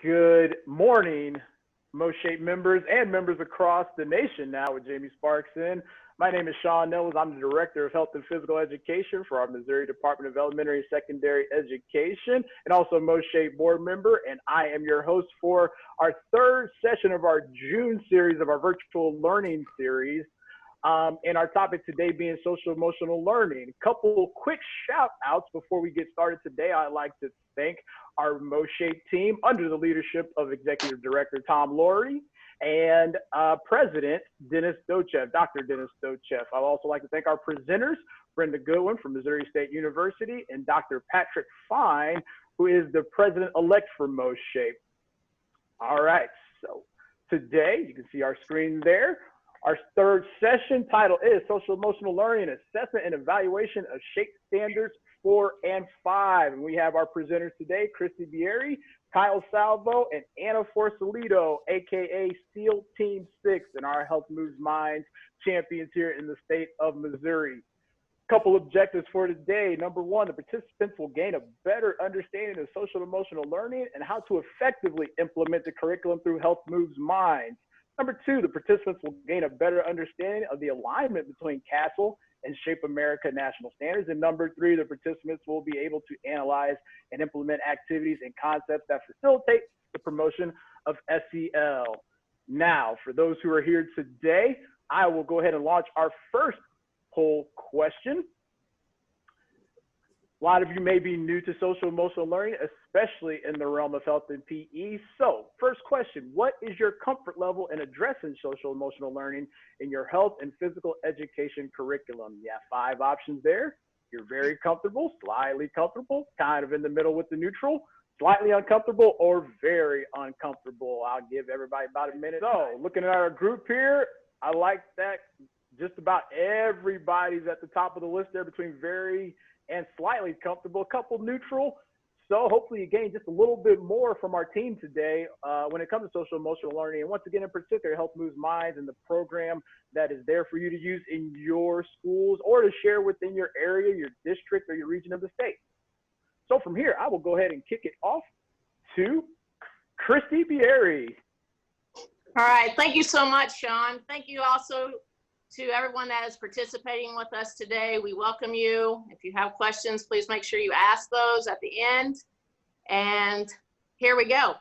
Good morning, MOHPE members and members across the nation now with Jamie Sparks in. My name is Sean Nellis. I'm the Director of Health and Physical Education for our Missouri Department of Elementary and Secondary Education, and also a MOHPE board member, and I am your host for our third session of our June series of our virtual learning series. And our topic today being social emotional learning. A couple quick shout outs before we get started today. I'd like to thank our MOHPE team under the leadership of Executive Director Tom Laurie and President Dennis Dochev, Dr. Dennis Dochev. I'd also like to thank our presenters, Brenda Goodwin from Missouri State University and Dr. Patrick Fine, who is the President-elect for MOHPE. All right, so today, you can see our screen there. Our third session title is Social Emotional Learning, Assessment and Evaluation of SHAPE Standards 4 and 5. And we have our presenters today, Christy Bieri, Kyle Salvo, and Anna Forsalito, AKA SEAL Team 6, and our Health Moves Minds champions here in the state of Missouri. Couple objectives for today. Number one, the participants will gain a better understanding of social emotional learning and how to effectively implement the curriculum through Health Moves Minds. Number two, the participants will gain a better understanding of the alignment between CASEL and Shape America national standards. And number three, the participants will be able to analyze and implement activities and concepts that facilitate the promotion of SEL. Now, for those who are here today, I will go ahead and launch our first poll question. A lot of you may be new to social emotional learning, especially in the realm of health and PE. So first question, what is your comfort level in addressing social emotional learning in your health and physical education curriculum? You have 5 options there. You're very comfortable, slightly comfortable, kind of in the middle with the neutral, slightly uncomfortable, or very uncomfortable. I'll give everybody about a minute. So looking at our group here, I like that just about everybody's at the top of the list there between very and slightly comfortable, a couple neutral. So hopefully you gain just a little bit more from our team today when it comes to social emotional learning. And once again, in particular, Health Moves Minds and the program that is there for you to use in your schools or to share within your area, your district, or your region of the state. So from here, I will go ahead and kick it off to Christy Bieri. All right, thank you so much, Sean. Thank you also to everyone that is participating with us today. We welcome you. If you have questions, please make sure you ask those at the end. And here we go.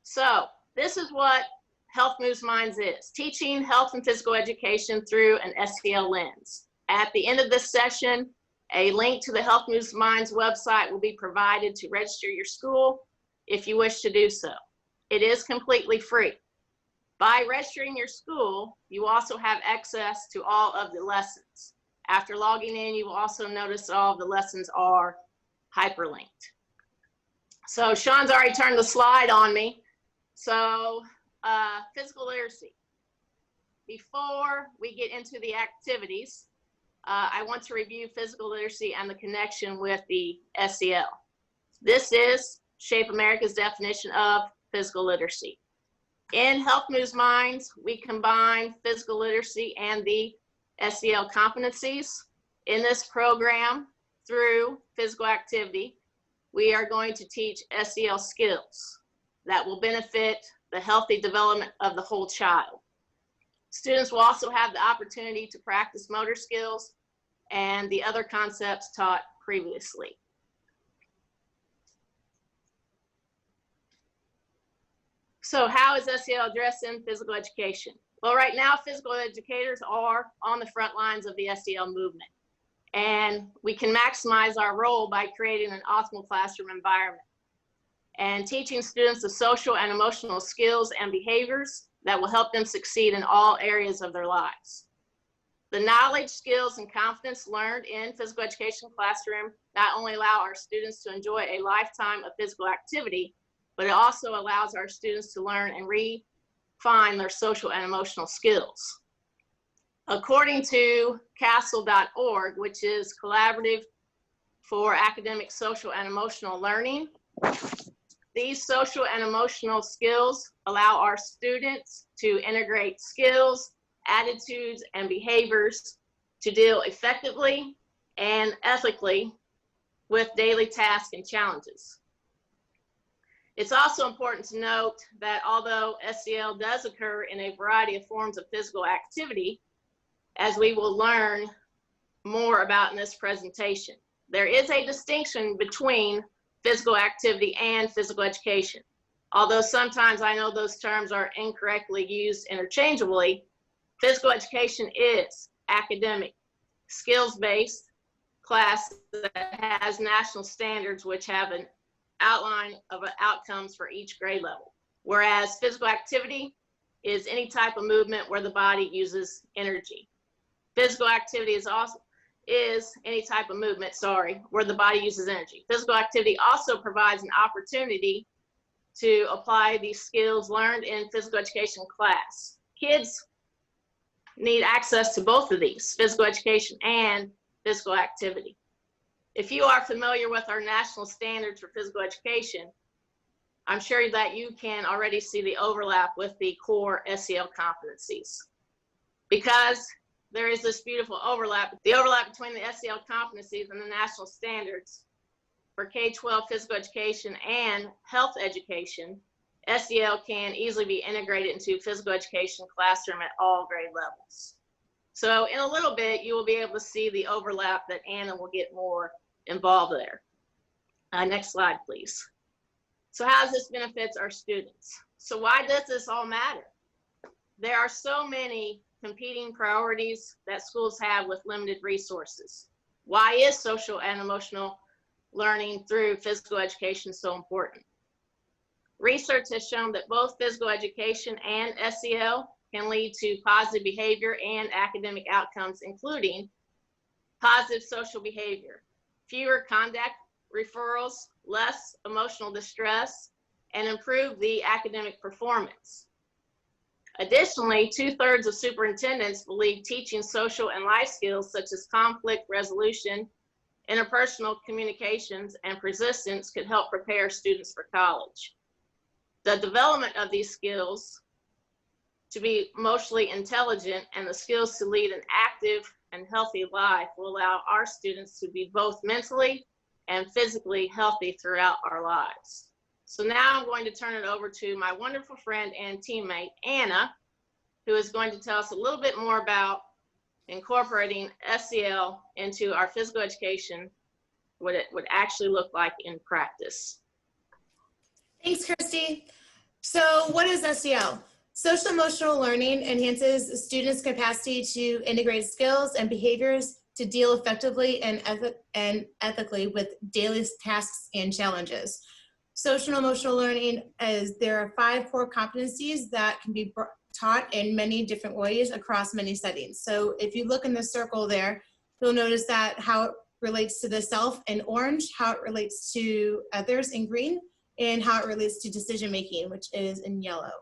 So this is what Health Moves Minds is: teaching health and physical education through an SEL lens. At the end of this session, a link to the Health Moves Minds website will be provided to register your school if you wish to do so. It is completely free. By registering your school, you also have access to all of the lessons. After logging in, you will also notice that all of the lessons are hyperlinked. So Sean's already turned the slide on me. So physical literacy. Before we get into the activities, I want to review physical literacy and the connection with the SEL. This is Shape America's definition of physical literacy. In Health Moves Minds, we combine physical literacy and the SEL competencies. In this program, through physical activity, we are going to teach SEL skills that will benefit the healthy development of the whole child. Students will also have the opportunity to practice motor skills and the other concepts taught previously. So how is SEL addressing physical education? Well, right now, physical educators are on the front lines of the SEL movement. And we can maximize our role by creating an optimal classroom environment and teaching students the social and emotional skills and behaviors that will help them succeed in all areas of their lives. The knowledge, skills, and confidence learned in physical education classroom not only allow our students to enjoy a lifetime of physical activity, but it also allows our students to learn and refine their social and emotional skills. According to CASEL.org, which is Collaborative for Academic, Social, and Emotional Learning, these social and emotional skills allow our students to integrate skills, attitudes, and behaviors to deal effectively and ethically with daily tasks and challenges. It's also important to note that although SEL does occur in a variety of forms of physical activity, as we will learn more about in this presentation, there is a distinction between physical activity and physical education. Although sometimes I know those terms are incorrectly used interchangeably, physical education is academic, skills-based class that has national standards which have an outline of outcomes for each grade level. Whereas physical activity is any type of movement where the body uses energy. Physical activity is any type of movement, where the body uses energy. Physical activity also provides an opportunity to apply these skills learned in physical education class. Kids need access to both of these, physical education and physical activity. If you are familiar with our national standards for physical education, I'm sure that you can already see the overlap with the core SEL competencies. Because there is this beautiful overlap, the overlap between the SEL competencies and the national standards for K-12 physical education and health education, SEL can easily be integrated into physical education classroom at all grade levels. So in a little bit, you will be able to see the overlap that Anna will get more involved there. Next slide, please. So how does this benefit our students? So why does this all matter? There are so many competing priorities that schools have with limited resources. Why is social and emotional learning through physical education so important? Research has shown that both physical education and SEL can lead to positive behavior and academic outcomes, including positive social behavior, fewer conduct referrals, less emotional distress, and improve the academic performance. Additionally, 2/3 of superintendents believe teaching social and life skills such as conflict resolution, interpersonal communications, and persistence could help prepare students for college. The development of these skills to be emotionally intelligent and the skills to lead an active and healthy life will allow our students to be both mentally and physically healthy throughout our lives. So now I'm going to turn it over to my wonderful friend and teammate, Anna, who is going to tell us a little bit more about incorporating SEL into our physical education, what it would actually look like in practice. Thanks, Christy. So what is SEL? Social emotional learning enhances students' capacity to integrate skills and behaviors to deal effectively and ethically with daily tasks and challenges. Social emotional learning there are 5 core competencies that can be taught in many different ways across many settings. So if you look in the circle there, you'll notice that how it relates to the self in orange, how it relates to others in green, and how it relates to decision making, which is in yellow.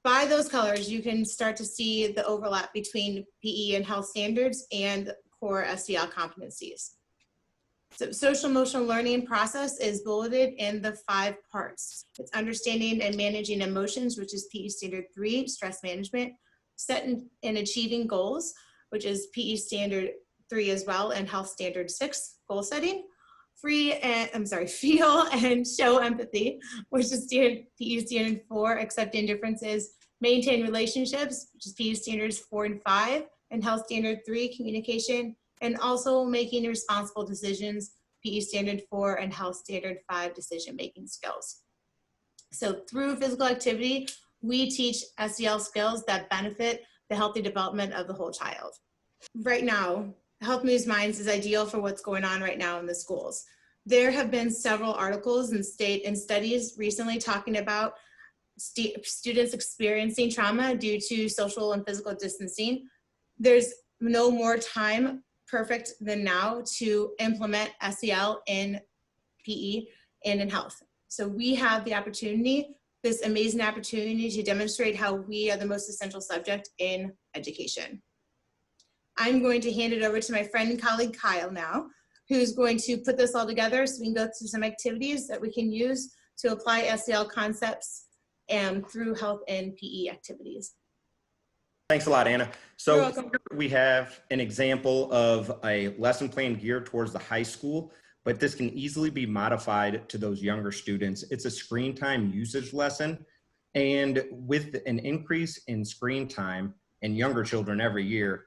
By those colors, you can start to see the overlap between PE and health standards and core SEL competencies. So social emotional learning process is bulleted in the 5 parts. It's understanding and managing emotions, which is PE standard 3, stress management, setting and achieving goals, which is PE standard 3 as well, and health standard 6, goal setting. Feel and show empathy, which is PE standard 4, accepting differences, maintain relationships, which is PE standards 4 and 5, and health standard 3, communication, and also making responsible decisions, PE standard 4, and health standard 5, decision-making skills. So through physical activity, we teach SEL skills that benefit the healthy development of the whole child. Right now, Health Moves Minds is ideal for what's going on right now in the schools. There have been several articles and studies recently talking about students experiencing trauma due to social and physical distancing. There's no more time perfect than now to implement SEL in PE and in health. So we have the opportunity, this amazing opportunity to demonstrate how we are the most essential subject in education. I'm going to hand it over to my friend and colleague Kyle now, who's going to put this all together so we can go through some activities that we can use to apply SEL concepts through health and PE activities. Thanks a lot, Anna. So we have an example of a lesson plan geared towards the high school. but this can easily be modified to those younger students. It's a screen time usage lesson. And with an increase in screen time in younger children every year,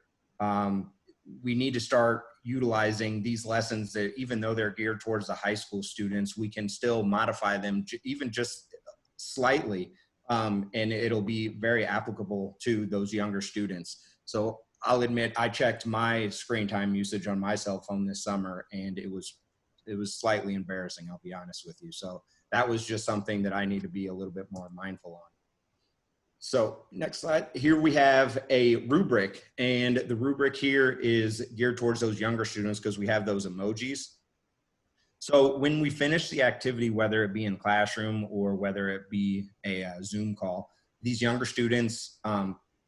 we need to start utilizing these lessons that, even though they're geared towards the high school students, we can still modify them even just slightly, and it'll be very applicable to those younger students. So I'll admit, I checked my screen time usage on my cell phone this summer, and it was slightly embarrassing, I'll be honest with you. So that was just something that I need to be a little bit more mindful on. So next slide. Here we have a rubric, and the rubric here is geared towards those younger students because we have those emojis. So when we finish the activity, whether it be in classroom or whether it be a Zoom call, these younger students,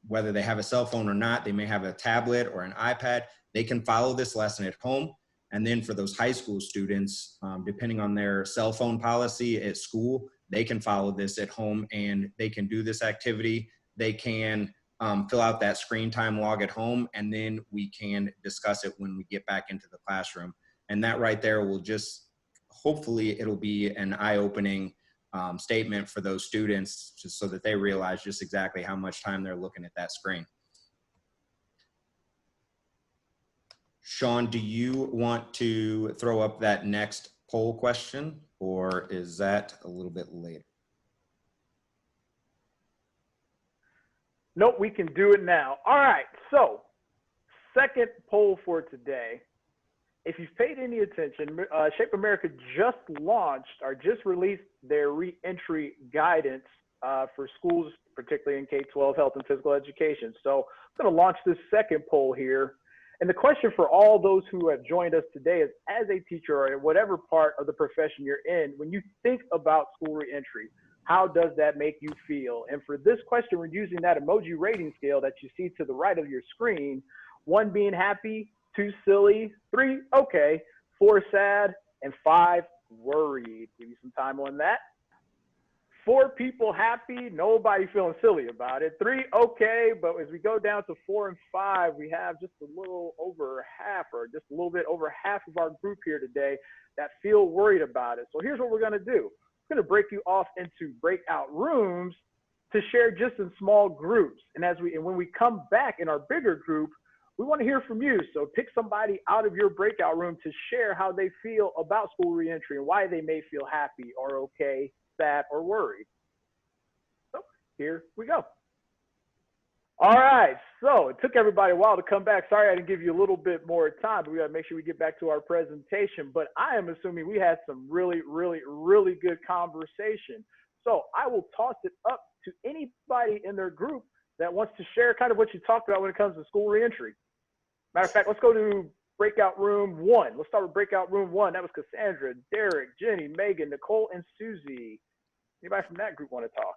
whether they have a cell phone or not, they may have a tablet or an iPad, they can follow this lesson at home. And then for those high school students, depending on their cell phone policy at school, they can follow this at home and they can do this activity. They can fill out that screen time log at home, and then we can discuss it when we get back into the classroom. And that right there will just, hopefully it'll be an eye-opening statement for those students, just so that they realize just exactly how much time they're looking at that screen. Sean, do you want to throw up that next poll question, or is that a little bit later? Nope, we can do it now. All right, so second poll for today. If you've paid any attention, Shape America just launched or just released their re-entry guidance for schools, particularly in K-12 health and physical education. So I'm going to launch this second poll here. And the question for all those who have joined us today is, as a teacher or in whatever part of the profession you're in, when you think about school reentry, how does that make you feel? And for this question, we're using that emoji rating scale that you see to the right of your screen, 1 being happy, 2 silly, 3 okay, 4 sad, and 5 worried. Give you some time on that. 4 people happy, nobody feeling silly about it. 3 okay, but as we go down to 4 and 5, we have just a little over half, or just a little bit over half of our group here today that feel worried about it. So here's what we're gonna do. We're gonna break you off into breakout rooms to share just in small groups. And when we come back in our bigger group, we want to hear from you. So pick somebody out of your breakout room to share how they feel about school reentry and why they may feel happy or okay, sad, or worried. So here we go. All right, so it took everybody a while to come back. Sorry I didn't give you a little bit more time, but we gotta make sure we get back to our presentation. But I am assuming we had some really, really, really good conversation. So I will toss it up to anybody in their group that wants to share kind of what you talked about when it comes to school reentry. Matter of fact, let's go to breakout room 1. Let's start with breakout room 1. That was Cassandra, Derek, Jenny, Megan, Nicole, and Susie. Anybody from that group want to talk?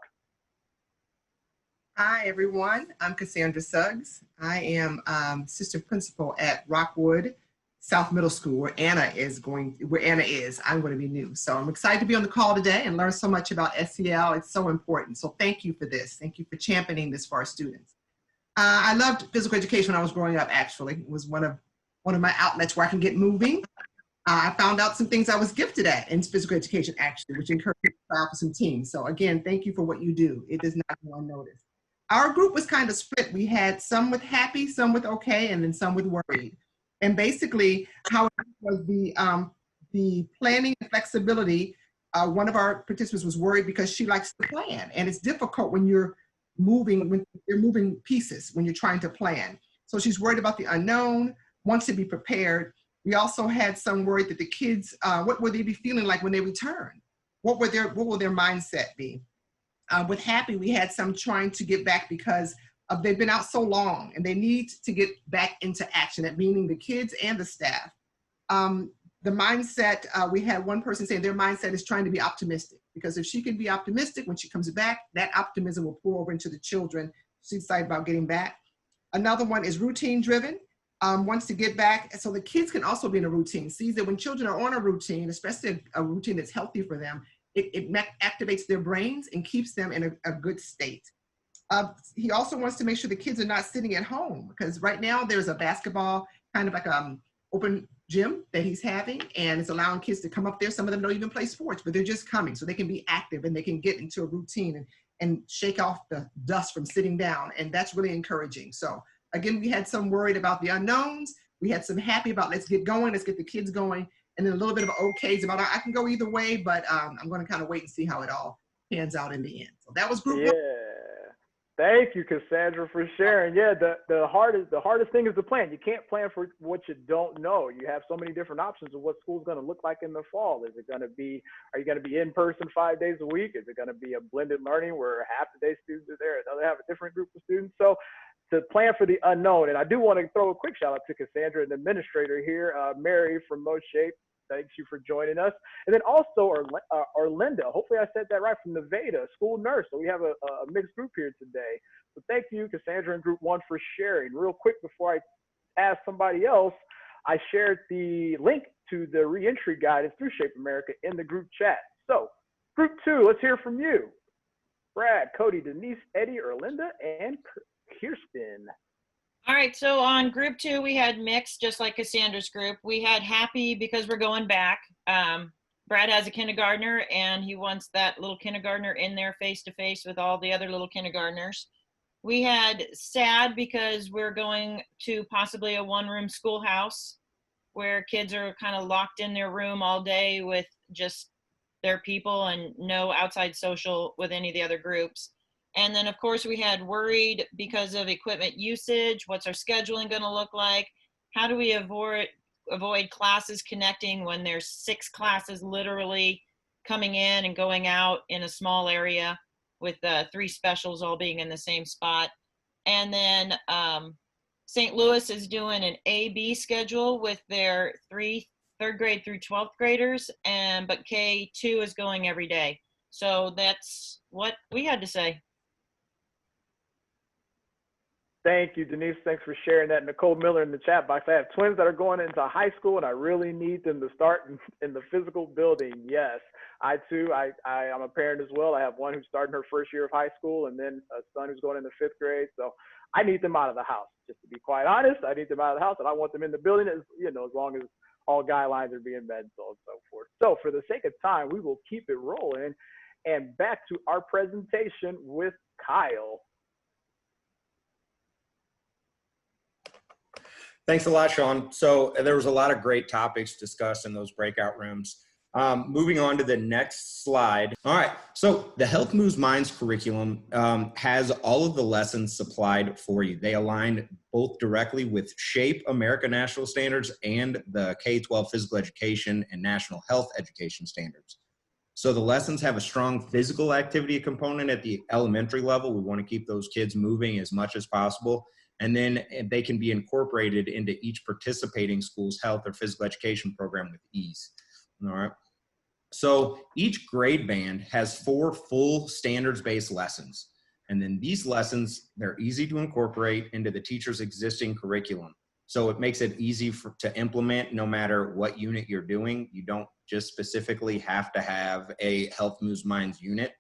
Hi, everyone. I'm Cassandra Suggs. I am assistant principal at Rockwood South Middle School, where Anna is. I'm going to be new. So I'm excited to be on the call today and learn so much about SEL. It's so important. So thank you for this. Thank you for championing this for our students. I loved physical education when I was growing up, actually. It was one of my outlets where I can get moving. I found out some things I was gifted at in physical education, actually, which encouraged me to try out for some teams. So again, thank you for what you do. It does not go unnoticed. Our group was kind of split. We had some with happy, some with okay, and then some with worried. And basically, how it was the planning and flexibility. One of our participants was worried because she likes to plan, and it's difficult when you're moving pieces when you're trying to plan. So she's worried about the unknown, wants to be prepared. We also had some worried that the kids, what would they be feeling like when they return? What will their mindset be? With happy, we had some trying to get back because they've been out so long and they need to get back into action, that meaning the kids and the staff. The mindset, we had one person saying their mindset is trying to be optimistic, because if she can be optimistic when she comes back, that optimism will pour over into the children. She's excited about getting back. Another one is routine driven, wants to get back. So the kids can also be in a routine, sees that when children are on a routine, especially a routine that's healthy for them, it activates their brains and keeps them in a good state. He also wants to make sure the kids are not sitting at home, because right now there's a basketball, kind of like open gym that he's having, and it's allowing kids to come up there. Some of them don't even play sports, but they're just coming so they can be active and they can get into a routine and shake off the dust from sitting down. And that's really encouraging. So again, we had some worried about the unknowns. We had some happy about let's get going, let's get the kids going. And then a little bit of okays about I can go either way, but I'm going to kind of wait and see how it all pans out in the end. So that was group one. Thank you, Cassandra, for sharing. Yeah, the hardest thing is to plan. You can't plan for what you don't know. You have so many different options of what school's going to look like in the fall. Is it going to be, are you going to be in person 5 days a week? Is it going to be a blended learning where half the day students are there, another half a different group of students? So to plan for the unknown, and I do want to throw a quick shout out to Cassandra, the administrator here, Mary from MOHPE. Thanks you for joining us. And then also Orlinda, hopefully I said that right, from Nevada, school nurse. So we have a mixed group here today. So thank you, Cassandra and Group 1 for sharing. Real quick before I ask somebody else, I shared the link to the reentry guidance through Shape America in the group chat. So Group 2, let's hear from you. Brad, Cody, Denise, Eddie, Orlinda, and Kirsten. All right, so on group 2, we had mixed, just like Cassandra's group. We had happy because we're going back. Brad has a kindergartner, and he wants that little kindergartner in there face-to-face with all the other little kindergartners. We had sad because we're going to possibly a one-room schoolhouse where kids are kind of locked in their room all day with just their people and no outside social with any of the other groups. And then, of course, we had worried because of equipment usage. What's our scheduling going to look like? How do we avoid classes connecting when there's 6 classes literally coming in and going out in a small area with 3 specials all being in the same spot? And then St. Louis is doing an A-B schedule with their 3rd grade through 12th graders, but K2 is going every day. So that's what we had to say. Thank you, Denise. Thanks for sharing that. Nicole Miller in the chat box. I have twins that are going into high school, and I really need them to start in the physical building. Yes, I too. I'm a parent as well. I have one who's starting her first year of high school, and then a son who's going into 5th grade. So I need them out of the house. Just to be quite honest, I need them out of the house, and I want them in the building as long as all guidelines are being met, so on and so forth. So for the sake of time, we will keep it rolling, and back to our presentation with Kyle. Thanks a lot, Sean. So there was a lot of great topics discussed in those breakout rooms. Moving on to the next slide. All right, so the Health Moves Minds curriculum has all of the lessons supplied for you. They align both directly with SHAPE America National Standards and the K-12 Physical Education and National Health Education Standards. So the lessons have a strong physical activity component at the elementary level. We want to keep those kids moving as much as possible. And then they can be incorporated into each participating school's health or physical education program with ease. All right. So each grade band has 4 full standards-based lessons. And then these lessons, they're easy to incorporate into the teacher's existing curriculum. So it makes it easy to implement no matter what unit you're doing. You don't just specifically have to have a Health Moves Minds unit.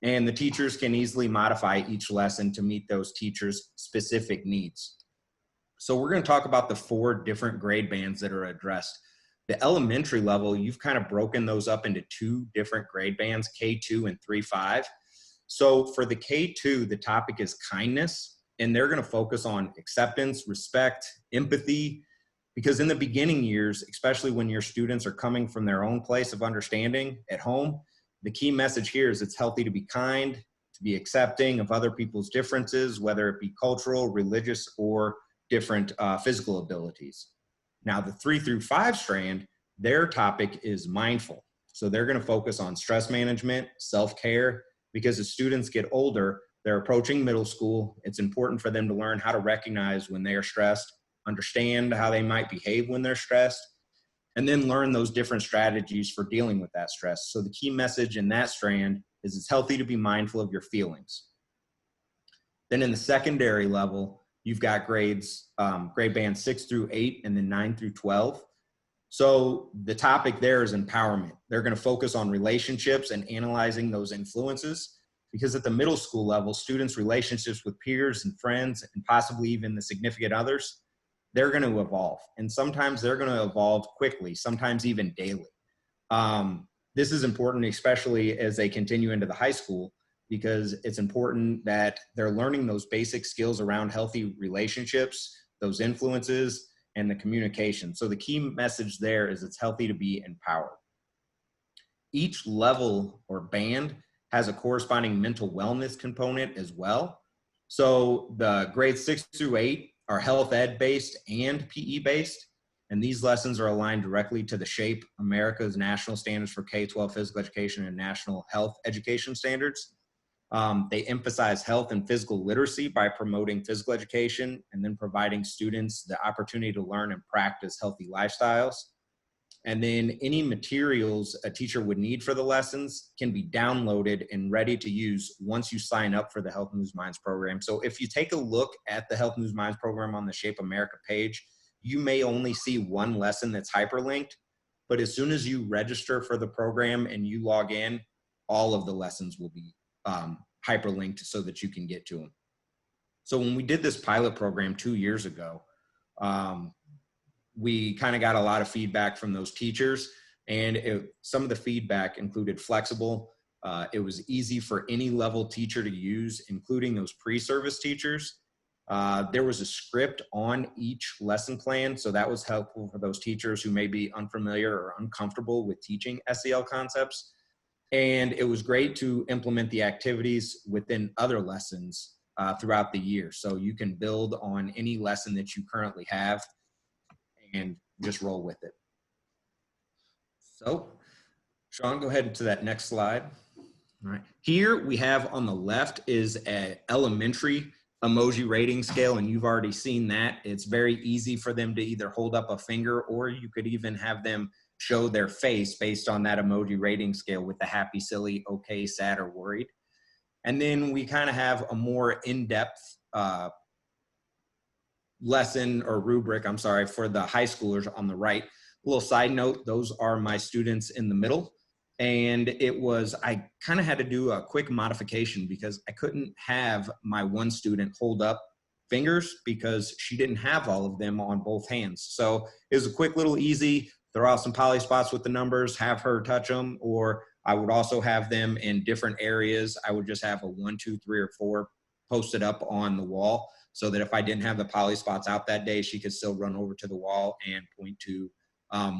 And the teachers can easily modify each lesson to meet those teachers' specific needs. So we're going to talk about the 4 different grade bands that are addressed. The elementary level, you've kind of broken those up into 2 different grade bands, K2 and 3-5. So for the K2, the topic is kindness, and they're going to focus on acceptance, respect, empathy, because in the beginning years, especially when your students are coming from their own place of understanding at home, the key message here is it's healthy to be kind, to be accepting of other people's differences, whether it be cultural, religious, or different physical abilities. Now, the 3-5 strand, their topic is mindful. So they're going to focus on stress management, self-care, because as students get older, they're approaching middle school. It's important for them to learn how to recognize when they are stressed, understand how they might behave when they're stressed, and then learn those different strategies for dealing with that stress. So the key message in that strand is it's healthy to be mindful of your feelings. Then in the secondary level, you've got grade bands 6-8 and then 9-12. So the topic there is empowerment. They're going to focus on relationships and analyzing those influences, because at the middle school level, students' relationships with peers and friends and possibly even the significant others, they're going to evolve. And sometimes they're going to evolve quickly, sometimes even daily. This is important, especially as they continue into the high school, because it's important that they're learning those basic skills around healthy relationships, those influences, and the communication. So the key message there is it's healthy to be empowered. Each level or band has a corresponding mental wellness component as well. So the grades 6 through 8 are health ed based and PE based. And these lessons are aligned directly to the SHAPE, America's National Standards for K-12 Physical Education and National Health Education Standards. They emphasize health and physical literacy by promoting physical education and then providing students the opportunity to learn and practice healthy lifestyles. And then any materials a teacher would need for the lessons can be downloaded and ready to use once you sign up for the Health Moves Minds program. So if you take a look at the Health Moves Minds program on the SHAPE America page, you may only see one lesson that's hyperlinked, but as soon as you register for the program and you log in, all of the lessons will be hyperlinked so that you can get to them. So when we did this pilot program 2 years ago, we kind of got a lot of feedback from those teachers, and some of the feedback included flexible. It was easy for any level teacher to use, including those pre-service teachers. There was a script on each lesson plan, so that was helpful for those teachers who may be unfamiliar or uncomfortable with teaching SEL concepts. And it was great to implement the activities within other lessons throughout the year. So you can build on any lesson that you currently have and just roll with it. So, Sean, go ahead to that next slide. All right. Here we have on the left is an elementary emoji rating scale, and you've already seen that. It's very easy for them to either hold up a finger, or you could even have them show their face based on that emoji rating scale with the happy, silly, okay, sad, or worried. And then we kind of have a more in-depth lesson or rubric, I'm sorry, for the high schoolers on the right. A little side note, those are my students in the middle. And I kind of had to do a quick modification because I couldn't have my one student hold up fingers because she didn't have all of them on both hands. So it was a quick little easy, throw out some poly spots with the numbers, have her touch them, or I would also have them in different areas. I would just have a 1, 2, 3, or 4 posted up on the wall so that if I didn't have the poly spots out that day, she could still run over to the wall and point to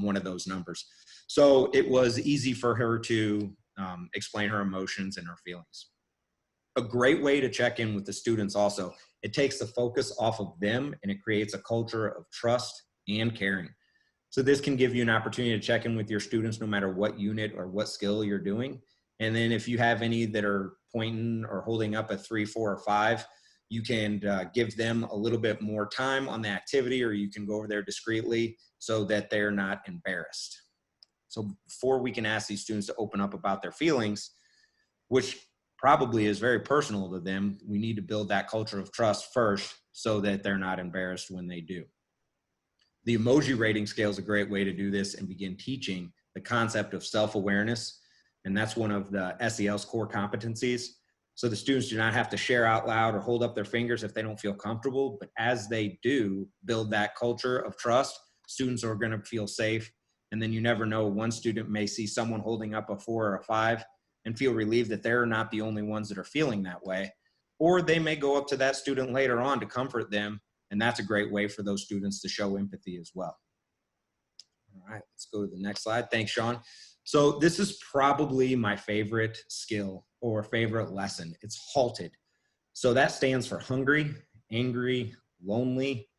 one of those numbers. So it was easy for her to explain her emotions and her feelings. A great way to check in with the students also, it takes the focus off of them and it creates a culture of trust and caring. So this can give you an opportunity to check in with your students no matter what unit or what skill you're doing. And then if you have any that are pointing or holding up a 3, 4, or 5, you can give them a little bit more time on the activity, or you can go over there discreetly so that they're not embarrassed. So before we can ask these students to open up about their feelings, which probably is very personal to them, we need to build that culture of trust first so that they're not embarrassed when they do. The emoji rating scale is a great way to do this and begin teaching the concept of self-awareness. And that's one of the SEL's core competencies. So the students do not have to share out loud or hold up their fingers if they don't feel comfortable. But as they do build that culture of trust, students are going to feel safe. And then you never know, one student may see someone holding up a 4 or a 5 and feel relieved that they're not the only ones that are feeling that way. Or they may go up to that student later on to comfort them. And that's a great way for those students to show empathy as well. All right, let's go to the next slide. Thanks, Sean. So this is probably my favorite skill or favorite lesson. It's HALTED. So that stands for hungry, angry, lonely,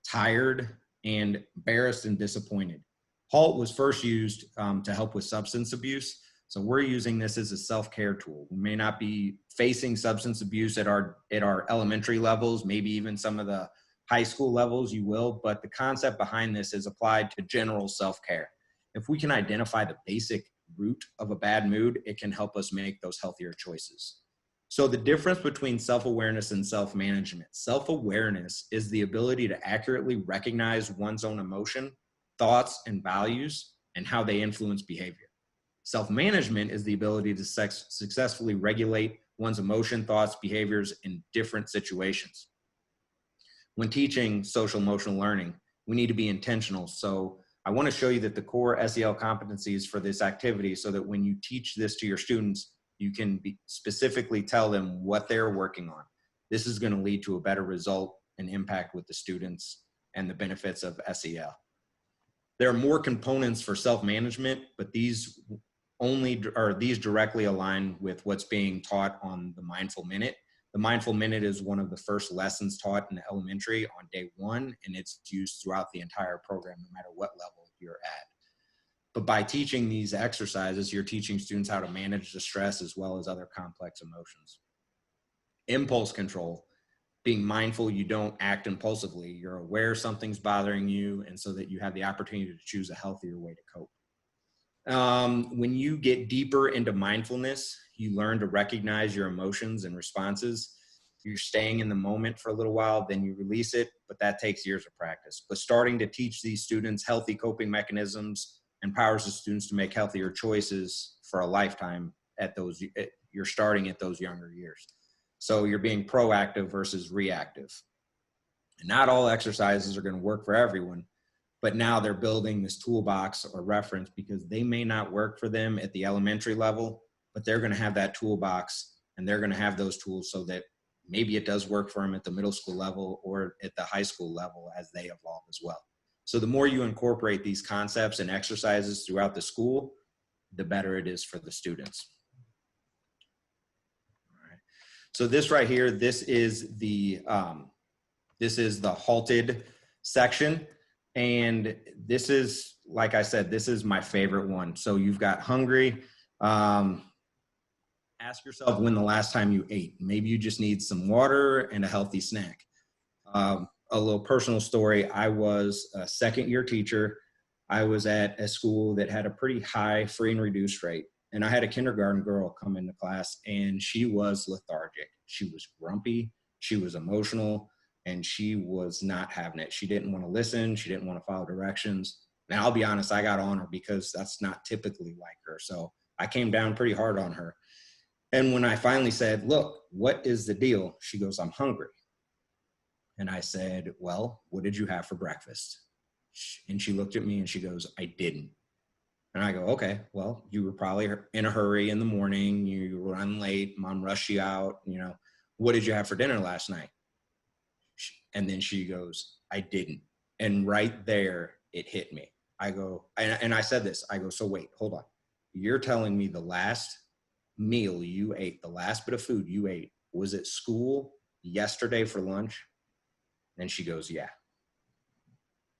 tired, and embarrassed and disappointed. HALT was first used to help with substance abuse. So we're using this as a self-care tool. We may not be facing substance abuse at our elementary levels, maybe even some of the high school levels you will, but the concept behind this is applied to general self-care. If we can identify the basic root of a bad mood, it can help us make those healthier choices. So the difference between self-awareness and self-management. Self-awareness is the ability to accurately recognize one's own emotion, thoughts, and values, and how they influence behavior. Self-management is the ability to successfully regulate one's emotion, thoughts, behaviors in different situations. when teaching social emotional learning, we need to be intentional. So I want to show you that the core SEL competencies for this activity, so that when you teach this to your students, you can specifically tell them what they're working on. This is going to lead to a better result and impact with the students and the benefits of SEL. There are more components for self-management, but these directly align with what's being taught on the Mindful Minute. The Mindful Minute is one of the first lessons taught in elementary on day 1, and it's used throughout the entire program, no matter what level you're at. But by teaching these exercises, you're teaching students how to manage the stress as well as other complex emotions. Impulse control, being mindful you don't act impulsively. You're aware something's bothering you, and so that you have the opportunity to choose a healthier way to cope. When you get deeper into mindfulness, you learn to recognize your emotions and responses. You're staying in the moment for a little while, then you release it, but that takes years of practice. But starting to teach these students healthy coping mechanisms empowers the students to make healthier choices for a lifetime you're starting at those younger years. So you're being proactive versus reactive. And not all exercises are going to work for everyone, but now they're building this toolbox or reference because they may not work for them at the elementary level, but they're going to have that toolbox and they're going to have those tools so that maybe it does work for them at the middle school level or at the high school level as they evolve as well. So the more you incorporate these concepts and exercises throughout the school, the better it is for the students. All right. So this right here, this is the halted section. And this is, like I said, this is my favorite one. So you've got hungry. Ask yourself when the last time you ate. Maybe you just need some water and a healthy snack. A little personal story. I was a second-year teacher. I was at a school that had a pretty high free and reduced rate. And I had a kindergarten girl come into class, and she was lethargic. She was grumpy. She was emotional. And she was not having it. She didn't want to listen. She didn't want to follow directions. Now, I'll be honest, I got on her because that's not typically like her. So I came down pretty hard on her. And when I finally said, look, what is the deal? She goes, I'm hungry. And I said, well, what did you have for breakfast? And she looked at me and she goes, I didn't. And I go, okay, well, you were probably in a hurry in the morning. You were running late. Mom rushed you out. What did you have for dinner last night? And then she goes, I didn't. And right there, it hit me. I go, and I said this, I go, so wait, hold on. You're telling me the last meal you ate, the last bit of food you ate, was at school yesterday for lunch? And she goes, yeah.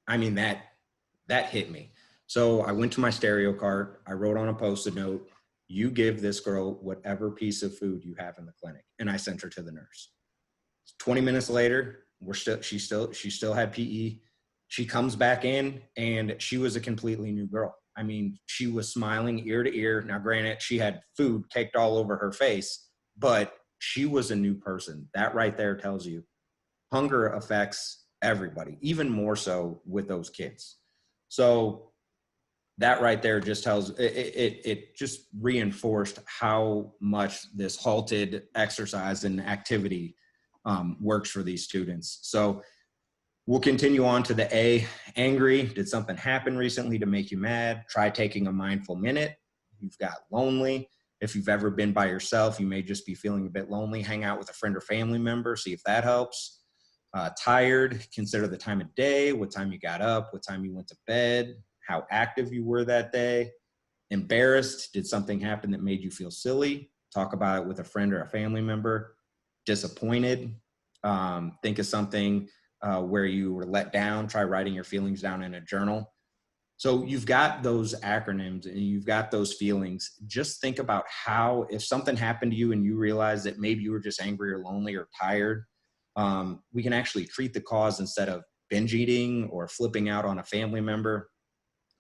I mean, that hit me. So I went to my stereo cart. I wrote on a Post-it note, you give this girl whatever piece of food you have in the clinic. And I sent her to the nurse. 20 minutes later, she still had PE. She comes back in and she was a completely new girl. I mean, she was smiling ear to ear. Now, granted, she had food caked all over her face, but she was a new person. That right there tells you hunger affects everybody, even more so with those kids. So that right there just tells, it just reinforced how much this halted exercise and activity works for these students. So we'll continue on to the A, angry. Did something happen recently to make you mad? Try taking a mindful minute. You've got lonely. If you've ever been by yourself, you may just be feeling a bit lonely. Hang out with a friend or family member, see if that helps. Tired, consider the time of day, what time you got up, what time you went to bed, how active you were that day. Embarrassed, did something happen that made you feel silly? Talk about it with a friend or a family member. Disappointed, think of something where you were let down. Try writing your feelings down in a journal. So you've got those acronyms and you've got those feelings. Just think about how, if something happened to you and you realize that maybe you were just angry or lonely or tired, we can actually treat the cause instead of binge eating or flipping out on a family member.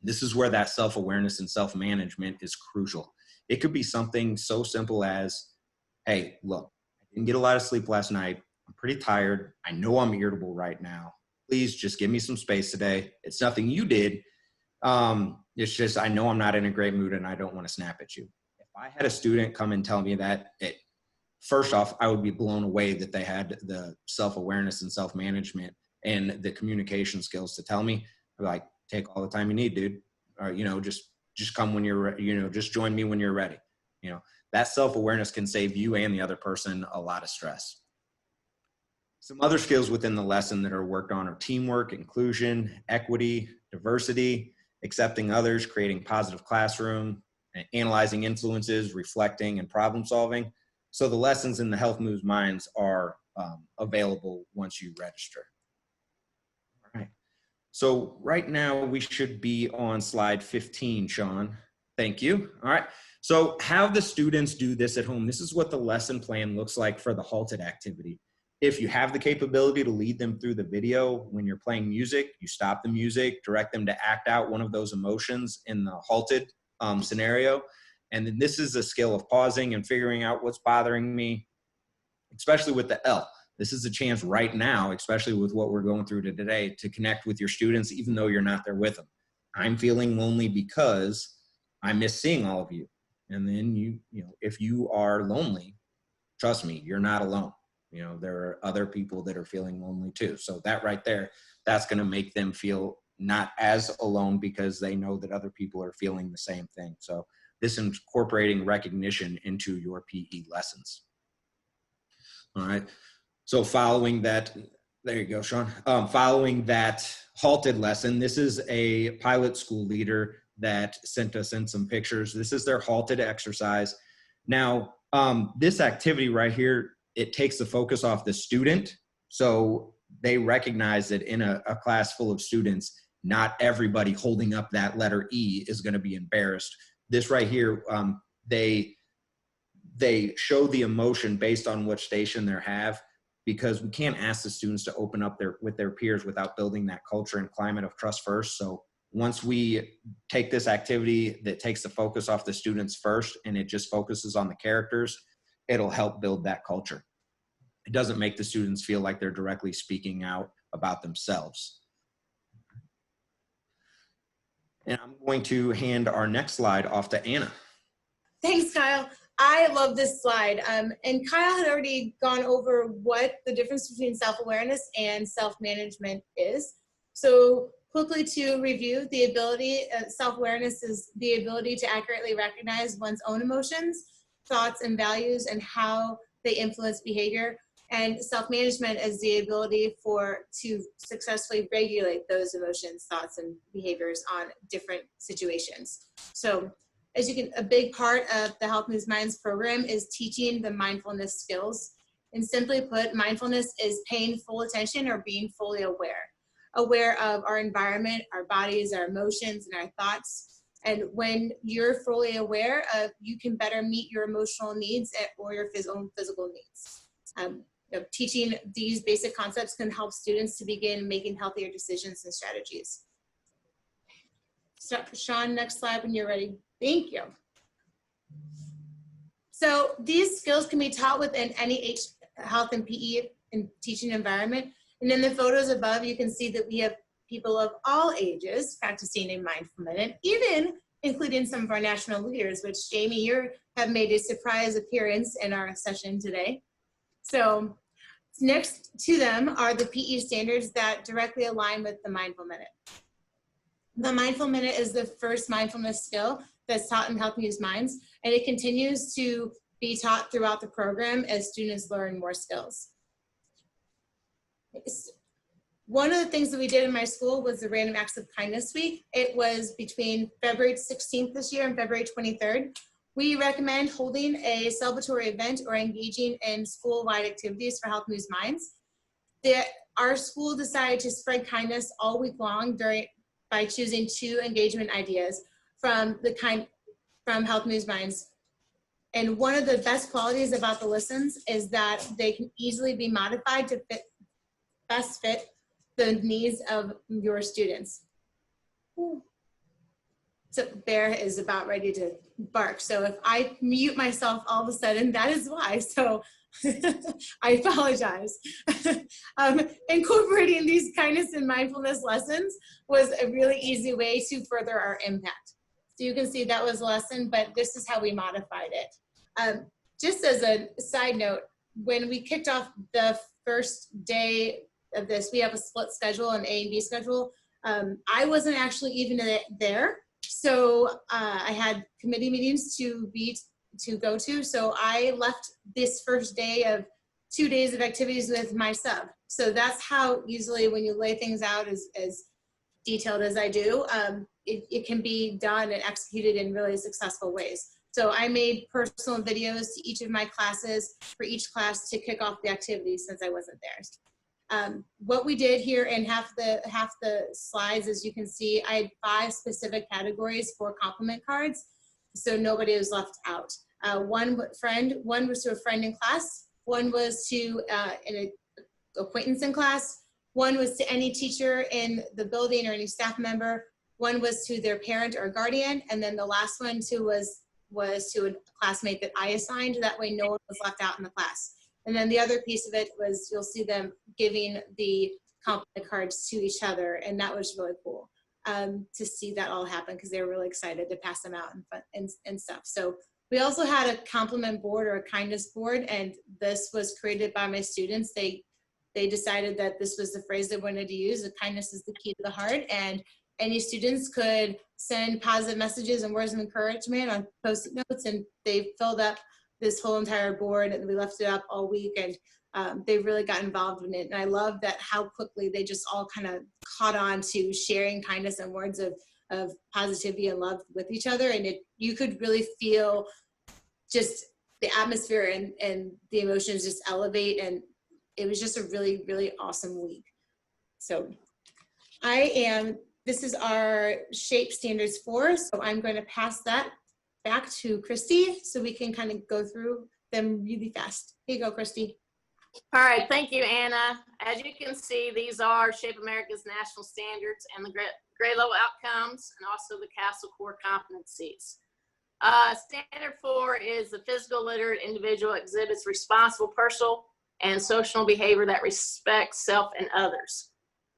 This is where that self-awareness and self-management is crucial. It could be something so simple as, hey, look, I didn't get a lot of sleep last night. I'm pretty tired. I know I'm irritable right now. Please just give me some space today. It's nothing you did. It's just, I know I'm not in a great mood and I don't want to snap at you. If I had a student come and tell me that, first off, I would be blown away that they had the self-awareness and self-management and the communication skills to tell me, I'd be like, take all the time you need, dude. Or, you know, just come when you're, you know, just join me when you're ready. You know, that self-awareness can save you and the other person a lot of stress. Some other skills within the lesson that are worked on are teamwork, inclusion, equity, diversity, accepting others, creating positive classroom, analyzing influences, reflecting, and problem solving. So the lessons in the Health Moves Minds are available once you register. All right. So right now we should be on slide 15, Sean. Thank you. All right. So have the students do this at home. This is what the lesson plan looks like for the halted activity. If you have the capability to lead them through the video, when you're playing music, you stop the music, direct them to act out one of those emotions in the halted scenario. And then this is a skill of pausing and figuring out what's bothering me, especially with the L. This is a chance right now, especially with what we're going through today, to connect with your students, even though you're not there with them. I'm feeling lonely because I miss seeing all of you. And then you know, if you are lonely, trust me, you're not alone. You know, there are other people that are feeling lonely too. So that right there, that's going to make them feel not as alone because they know that other people are feeling the same thing. So this incorporating recognition into your PE lessons. All right. So following that, there you go, Sean. Following that halted lesson, this is a pilot school leader that sent us in some pictures. This is their halted exercise. Now, this activity right here, it takes the focus off the student. So they recognize that in a class full of students, not everybody holding up that letter E is going to be embarrassed. This right here, they show the emotion based on which station they have, because we can't ask the students to open up with their peers without building that culture and climate of trust first. So once we take this activity that takes the focus off the students first and it just focuses on the characters, it'll help build that culture. It doesn't make the students feel like they're directly speaking out about themselves. And I'm going to hand our next slide off to Anna. Thanks, Kyle. I love this slide. And Kyle had already gone over what the difference between self-awareness and self-management is. So quickly to review, the ability, self-awareness is the ability to accurately recognize one's own emotions, thoughts, and values, and how they influence behavior. And self-management is the ability to successfully regulate those emotions, thoughts, and behaviors on different situations. So a big part of the Health Moves Minds program is teaching the mindfulness skills. And simply put, mindfulness is paying full attention or being fully aware of our environment, our bodies, our emotions, and our thoughts. And when you're fully aware of, you can better meet your emotional needs or your own physical needs. Teaching these basic concepts can help students to begin making healthier decisions and strategies. So, Sean, next slide when you're ready. Thank you. So these skills can be taught within any health and PE and teaching environment. And in the photos above, you can see that we have people of all ages practicing a mindful minute, even including some of our national leaders, which Jamie, you have made a surprise appearance in our session today. So next to them are the PE standards that directly align with the mindful minute. The mindful minute is the first mindfulness skill that's taught in Health Moves Minds, and it continues to be taught throughout the program as students learn more skills. One of the things that we did in my school was the Random Acts of Kindness Week. It was between February 16th this year and February 23rd. We recommend holding a celebratory event or engaging in school-wide activities for Health Moves Minds. Our school decided to spread kindness all week long by choosing 2 engagement ideas from Health Moves Minds. And one of the best qualities about the lessons is that they can easily be modified to best fit the needs of your students. So Bear is about ready to bark. So if I mute myself all of a sudden, that is why. So I apologize. Incorporating these kindness and mindfulness lessons was a really easy way to further our impact. So you can see that was a lesson, but this is how we modified it. Just as a side note, when we kicked off the first day of this. We have a split schedule, an A and B schedule. I wasn't actually even there. So I had committee meetings to go to. So I left this first day of 2 days of activities with my sub. So that's how easily, when you lay things out as detailed as I do, it can be done and executed in really successful ways. So I made personal videos to each of my classes for each class to kick off the activities since I wasn't there. What we did here in half the slides, as you can see, I had 5 specific categories for compliment cards, so nobody was left out. One was to a friend in class, one was to an acquaintance in class, one was to any teacher in the building or any staff member, one was to their parent or guardian, and then the last one was to a classmate that I assigned. That way no one was left out in the class. And then the other piece of it was, you'll see them giving the compliment cards to each other, and that was really cool to see that all happen, because they were really excited to pass them out and stuff. So we also had a compliment board or a kindness board, and this was created by my students. They decided that this was the phrase they wanted to use. The kindness is the key to the heart, and any students could send positive messages and words of encouragement on Post-it notes, and they filled up this whole entire board, and we left it up all week, and they really got involved in it. And I love that how quickly they just all kind of caught on to sharing kindness and words of positivity and love with each other. And you could really feel just the atmosphere and the emotions just elevate, and it was just a really, really awesome week. So this is our SHAPE Standards 4, so I'm going to pass that back to Christy so we can kind of go through them really fast. Here you go, Christy. All right, thank you, Anna. As you can see, these are Shape America's national standards and the grade level outcomes, and also the CASEL core competencies. Standard 4 is the physical literate individual exhibits responsible personal and social behavior that respects self and others.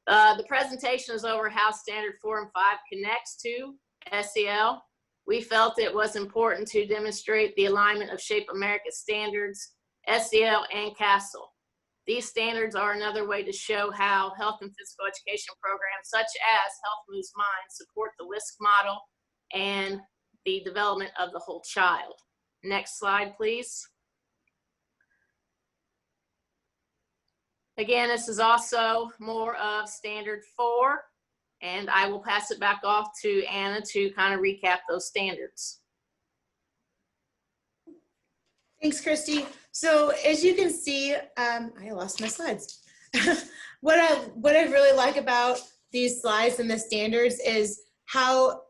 The presentation is over how Standard 4 and 5 connects to SEL. We felt it was important to demonstrate the alignment of Shape America's standards, SEL, and CASEL. These standards are another way to show how health and physical education programs such as Health Moves Mind support the WISC model and the development of the whole child. Next slide, please. Again, this is also more of Standard 4, and I will pass it back off to Anna to kind of recap those standards. Thanks, Christy. So as you can see, I lost my slides. What I really like about these slides and the standards is how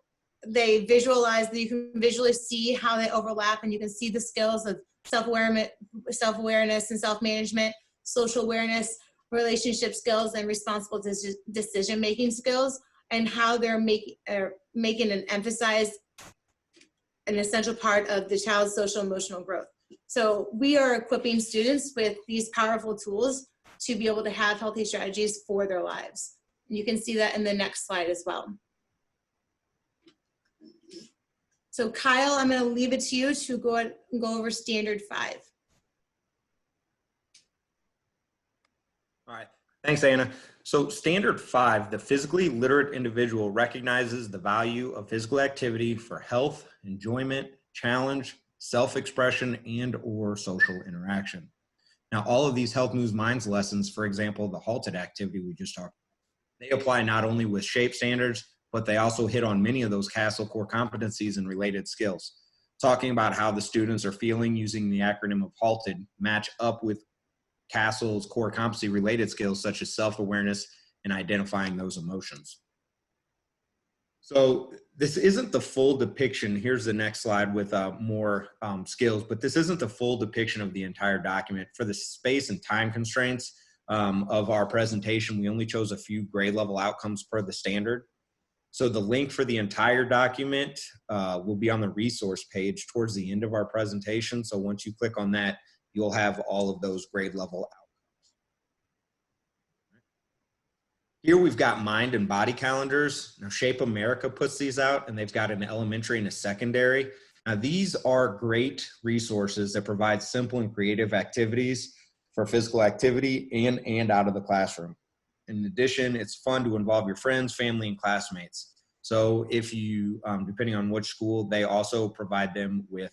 they visualize, that you can visually see how they overlap, and you can see the skills of self-awareness and self-management, social awareness, relationship skills, and responsible decision-making skills, and how they're making and emphasize an essential part of the child's social emotional growth. So we are equipping students with these powerful tools to be able to have healthy strategies for their lives. And you can see that in the next slide as well. So Kyle, I'm going to leave it to you to go over Standard 5. All right, thanks, Anna. So Standard 5, the physically literate individual recognizes the value of physical activity for health, enjoyment, challenge, self-expression, and/or social interaction. Now, all of these Health Moves Minds lessons, for example, the halted activity we just talked about, they apply not only with SHAPE standards, but they also hit on many of those CASEL core competencies and related skills. Talking about how the students are feeling using the acronym of HALTED match up with CASEL's core competency related skills such as self-awareness and identifying those emotions. So this isn't the full depiction. Here's the next slide with more skills, but this isn't the full depiction of the entire document. For the space and time constraints of our presentation, we only chose a few grade level outcomes per the standard. So the link for the entire document will be on the resource page towards the end of our presentation. So once you click on that, you'll have all of those grade level outcomes. Here we've got mind and body calendars. Now Shape America puts these out, and they've got an elementary and a secondary. Now these are great resources that provide simple and creative activities for physical activity in and out of the classroom. In addition, it's fun to involve your friends, family, and classmates. So if you, depending on which school, they also provide them with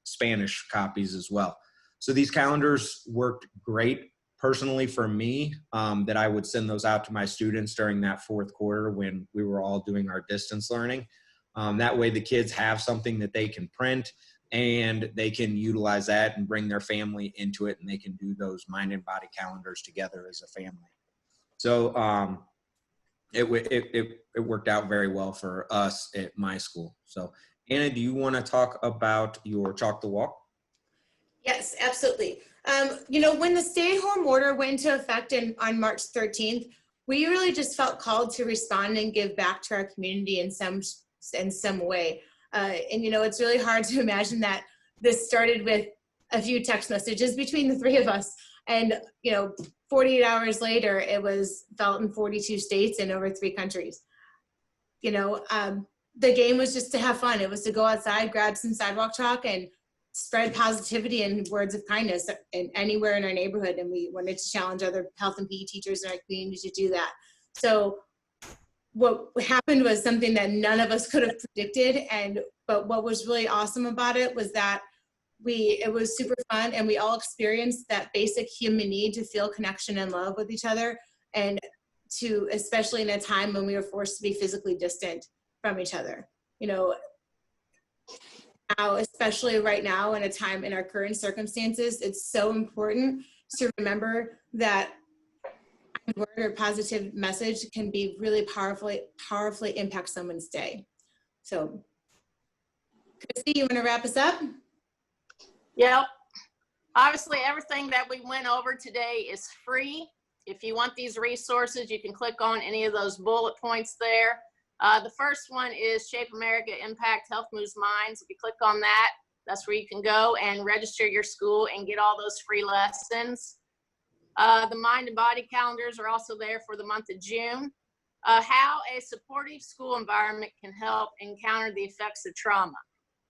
Spanish copies as well. So these calendars worked great personally for me, that I would send those out to my students during that fourth quarter when we were all doing our distance learning. That way the kids have something that they can print and they can utilize that and bring their family into it, and they can do those mind and body calendars together as a family. So it worked out very well for us at my school. So Anna, do you want to talk about your Chalk the Walk? Yes, absolutely. When the stay-at-home order went into effect on March 13th, we really just felt called to respond and give back to our community in some way. It's really hard to imagine that this started with a few text messages between the three of us. And, 48 hours later, it was felt in 42 states and over 3 countries. The game was just to have fun. It was to go outside, grab some sidewalk chalk, and spread positivity and words of kindness anywhere in our neighborhood. And we wanted to challenge other health and PE teachers in our community to do that. So what happened was something that none of us could have predicted. But what was really awesome about it was that it was super fun, and we all experienced that basic human need to feel connection and love with each other, and to, especially in a time when we were forced to be physically distant from each other. Now, especially right now in a time in our current circumstances, it's so important to remember that a word or positive message can be really powerfully impact someone's day. So, Christy, you want to wrap us up? Yep. Obviously, everything that we went over today is free. If you want these resources, you can click on any of those bullet points there. The first one is Shape America Impact Health Moves Minds. If you click on that, that's where you can go and register your school and get all those free lessons. The mind and body calendars are also there for the month of June. How a supportive school environment can help encounter the effects of trauma.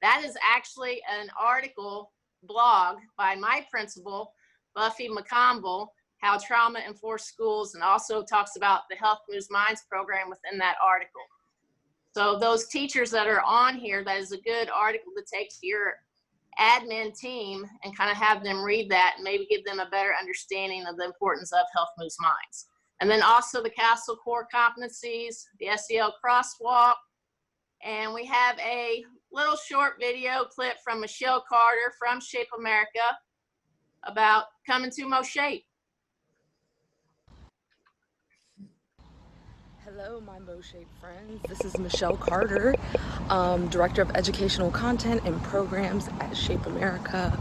That is actually an article blog by my principal, Buffy McConville, how trauma informs schools, and also talks about the Health Moves Minds program within that article. So those teachers that are on here, that is a good article to take to your admin team and kind of have them read that and maybe give them a better understanding of the importance of Health Moves Minds. And then also the Castle core competencies, the SEL crosswalk, and we have a little short video clip from Michelle Carter from Shape America about coming to MOHPE. Hello, my MOHPE friends. This is Michelle Carter, Director of Educational Content and Programs at Shape America.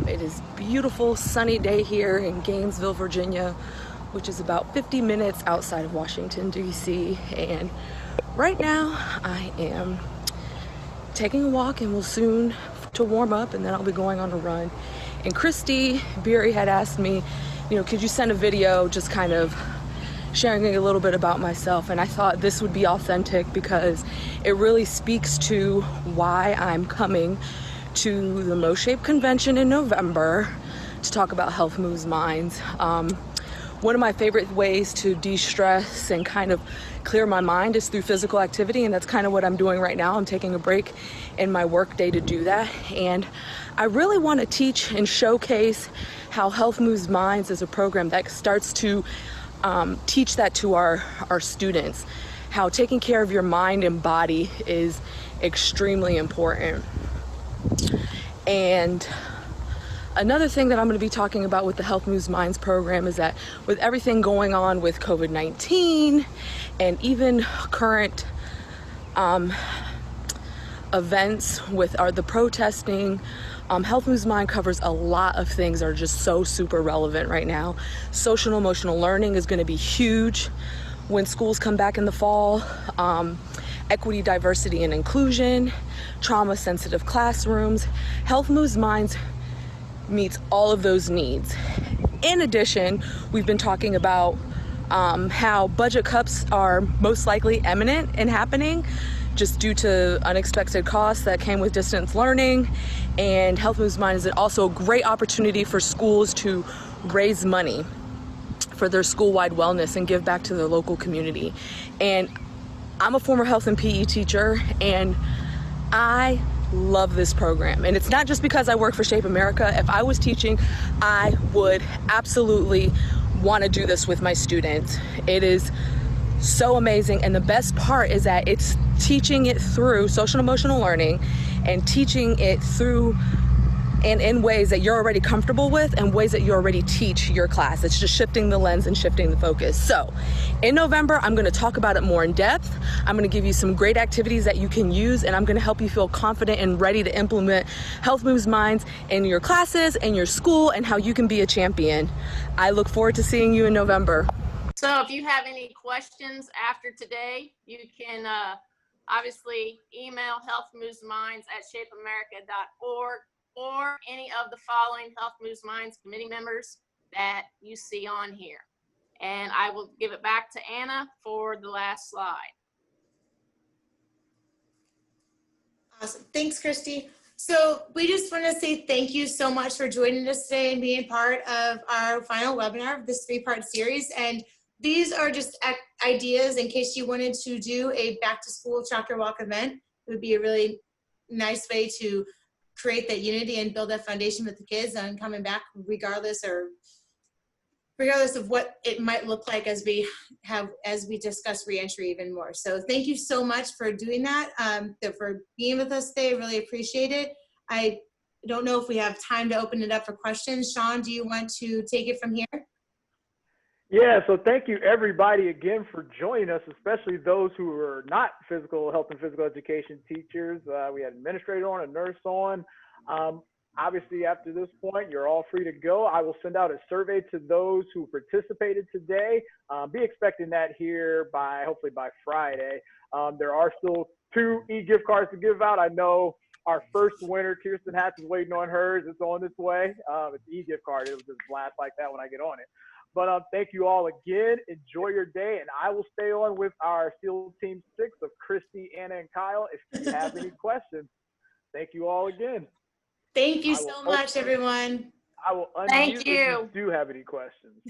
It is a beautiful sunny day here in Gainesville, Virginia, which is about 50 minutes outside of Washington, D.C. And right now I am taking a walk and will soon to warm up, and then I'll be going on a run. And Christy Beery had asked me, could you send a video just kind of sharing a little bit about myself, and I thought this would be authentic because it really speaks to why I'm coming to the MOHPE convention in November to talk about Health Moves Minds. One of my favorite ways to de-stress and kind of clear my mind is through physical activity, and that's kind of what I'm doing right now. I'm taking a break in my work day to do that, and I really want to teach and showcase how Health Moves Minds is a program that starts to teach that to our students, how taking care of your mind and body is extremely important. And another thing that I'm going to be talking about with the Health Moves Minds program is that with everything going on with COVID-19 and even current events with the protesting, Health Moves Mind covers a lot of things that are just so super relevant right now. Social and emotional learning is going to be huge when schools come back in the fall. Equity, diversity, and inclusion, trauma-sensitive classrooms. Health Moves Minds meets all of those needs. In addition, we've been talking about how budget cuts are most likely imminent and happening just due to unexpected costs that came with distance learning. And Health Moves Minds is also a great opportunity for schools to raise money for their school-wide wellness and give back to their local community. And I'm a former health and PE teacher, and I love this program. And it's not just because I work for Shape America. If I was teaching, I would absolutely want to do this with my students. It is so amazing. And the best part is that it's teaching it through social and emotional learning and teaching it through and in ways that you're already comfortable with and ways that you already teach your class. It's just shifting the lens and shifting the focus. So in November, I'm gonna talk about it more in depth. I'm gonna give you some great activities that you can use, and I'm gonna help you feel confident and ready to implement Health Moves Minds in your classes, in your school, and how you can be a champion. I look forward to seeing you in November. So if you have any questions after today, you can obviously email healthmovesminds@shapeamerica.org or any of the following Health Moves Minds committee members that you see on here. And I will give it back to Anna for the last slide. Awesome. Thanks, Christy. So we just want to say thank you so much for joining us today and being part of our final webinar of this 3-part series. And these are just ideas in case you wanted to do a back to school chapter walk event. It would be a really nice way to create that unity and build that foundation with the kids on coming back regardless of what it might look like as we discuss reentry even more. So thank you so much for doing that, for being with us today. Really appreciate it. I don't know if we have time to open it up for questions. Sean, do you want to take it from here? Yeah, so thank you everybody again for joining us, especially those who are not physical health and physical education teachers. We had an administrator on, a nurse on. Obviously, after this point, you're all free to go. I will send out a survey to those who participated today. Be expecting that here hopefully by Friday. There are still 2 e-gift cards to give out. I know our first winner, Kirsten Hatch, is waiting on hers. It's on its way. It's the e-gift card. It'll just blast like that when I get on it. But thank you all again. Enjoy your day, and I will stay on with our SEAL Team 6 of Christy, Anna, and Kyle if you have any questions. Thank you all again. Thank you so much, everyone. I will unmute Thank if you. you do have any questions.